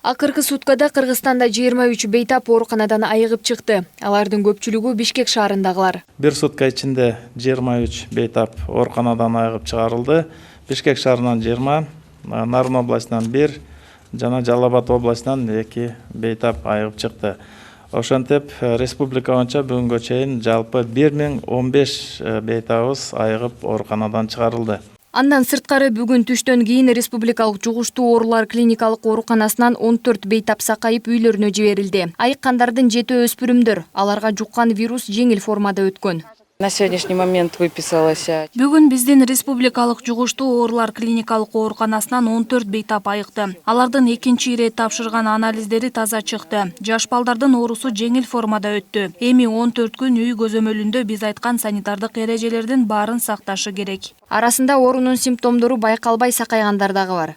Акыркы суткада Кыргызстанда 23 бейтап ооруканадан айыгып чыкты. Алардын көпчүлүгү Бишкек шаарындагылар. Бир сутка ичинде 23 бейтап ооруканадан айыгып чыгарылды. Бишкек шаарынан 20, Нарын областынан 1, жана Жалал Абад областынан 2 бейтап айыгып чыкты. Ошентип, республика боюнча бүгүнгө чейин жалпы 1015 бейтабыбыз айыгып ооруканадан чыгарылды. Андан сырткары бүгүн түштөн кийин республикалык жугуштуу оорулар клиникалык ооруканасынан 14 бейтап сакайып үйлөрүнө жиберилди. Айыккандардын 7 өспүрүмдөр. Аларга жуккан вирус жеңил формада өткөн. На сегодняшний момент выписалась. Бүгүн биздин республикалык жугуштуу оорулар клиникалык ооруканасынан 14 бейтап айыкты. Алардын экинчи ирет тапшырган анализдери таза чыкты. Жаш балдардын оорусу жеңил формада өттү. Эми 14 күн үй көзөмөлүндө биз айткан санитардык эрежелердин баарын сакташы керек. Арасында оорунун симптомдору байкалбай сакайгандар дагы бар.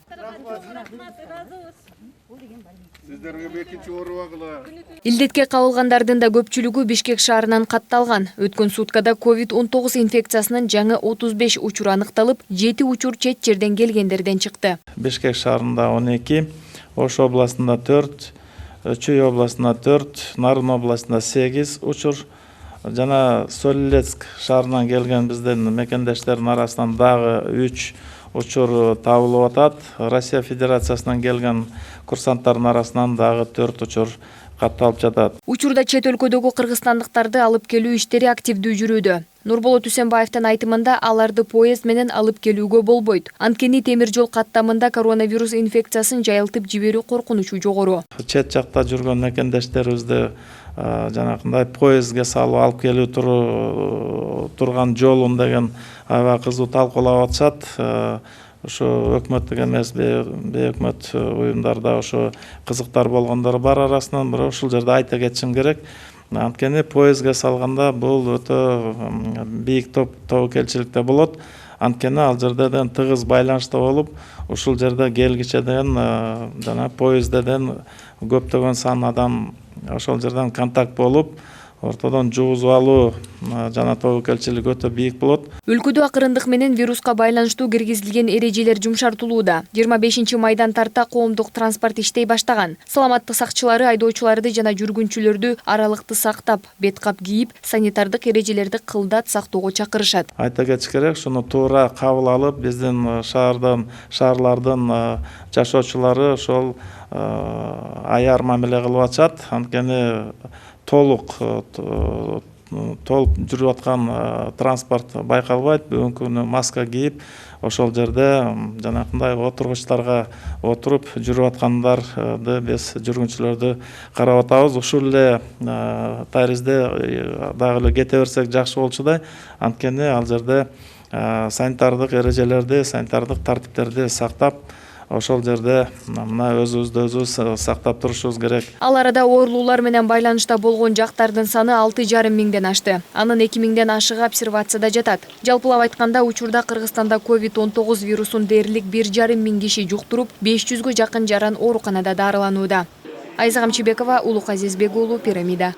Илдетке кабылгандардын да көпчүлүгү Бишкек шаарынан катталган. Өткөн суткада COVID-19 инфекциясынын жаңы 35 учуру аныкталып, 7 учур чет жерден келгендерден чыкты. Бишкек шаарында 12, Ош областында 4, Чүй областында 4, Нарын областында 8 учур, жана Солилецк шаарынан келген биздин мекендештердин арасынан дагы 3 учур табылып атат. Россия Федерациясынан келген курсанттардын арасынан дагы 4 учур катталып жатат. Учурда чет өлкөдөгү кыргызстандыктарды алып келүү иштери активдүү жүрүүдө. Нурболот Үсенбаевдин айтымында аларды поезд менен алып келүүгө болбойт. Анткени темир жол каттамында коронавирус инфекциясын жайылтып жиберүү коркунучу жогору. Чет жакта жүргөн мекендештерибизди жанакындай поездге салып алып келүү турган жолун деген аябай кызуу талкуулап атышат. Ошо өкмөттүк эмес, бейөкмөт уюмдарда ошо кызыктар болгондор бар арасынан, бирок ушул жерде айта кетишим керек. Анткени поездге салганда бул өтө бийик тобокелчиликте болот. Анткени ал жерден тыгыз байланышта болуп, ушул жерде келгичеден жана поездден көптөгөн сан адам ошол жерден контакт болуп, ортодон жугузуп алуу жана тобокелчилик өтө бийик болот. Өлкөдө акырындык менен вируска байланыштуу киргизилген эрежелер жумшартылууда. 25 майдан тарта коомдук транспорт иштей баштаган. Саламаттык сакчылары айдоочуларды жана жүргүнчүлөрдү аралыкты сактап, бет кап кийип, санитардык эрежелерди кылдат сактоого чакырышат. Айта кетиш керек, шуну туура кабыл алып, биздин шаарлардын жашоочулары ошол аяр мамиле кылып атышат. Анткени толук жүрүп аткан транспорт байкалбайт. Бүгүнкү күнү маска кийип, ошол жерде жанакындай отургучтарга отуруп жүрүп аткандарды биз жүргүнчүлөрдү карап атабыз. Ушул эле таризде дагы эле кете берсек жакшы болчудай. Анткени ал жерде санитардык эрежелерди, санитардык тартиптерди сактап, ошол жерде мына өзүбүздү сактап турушубуз керек. Ал арада оорулуулар менен байланышта болгон жактардын саны 6,5 миңден ашты. Анын 2 миңден ашыгы обсервацияда жатат. Жалпылап айтканда, учурда Кыргызстанда COVID-19 вирусун дээрлик 1,5 миң киши жуктуруп, 500гө жакын жаран ооруканада дарыланууда. Айза Камчыбекова, Улук Азизбек уулу, Пирамида.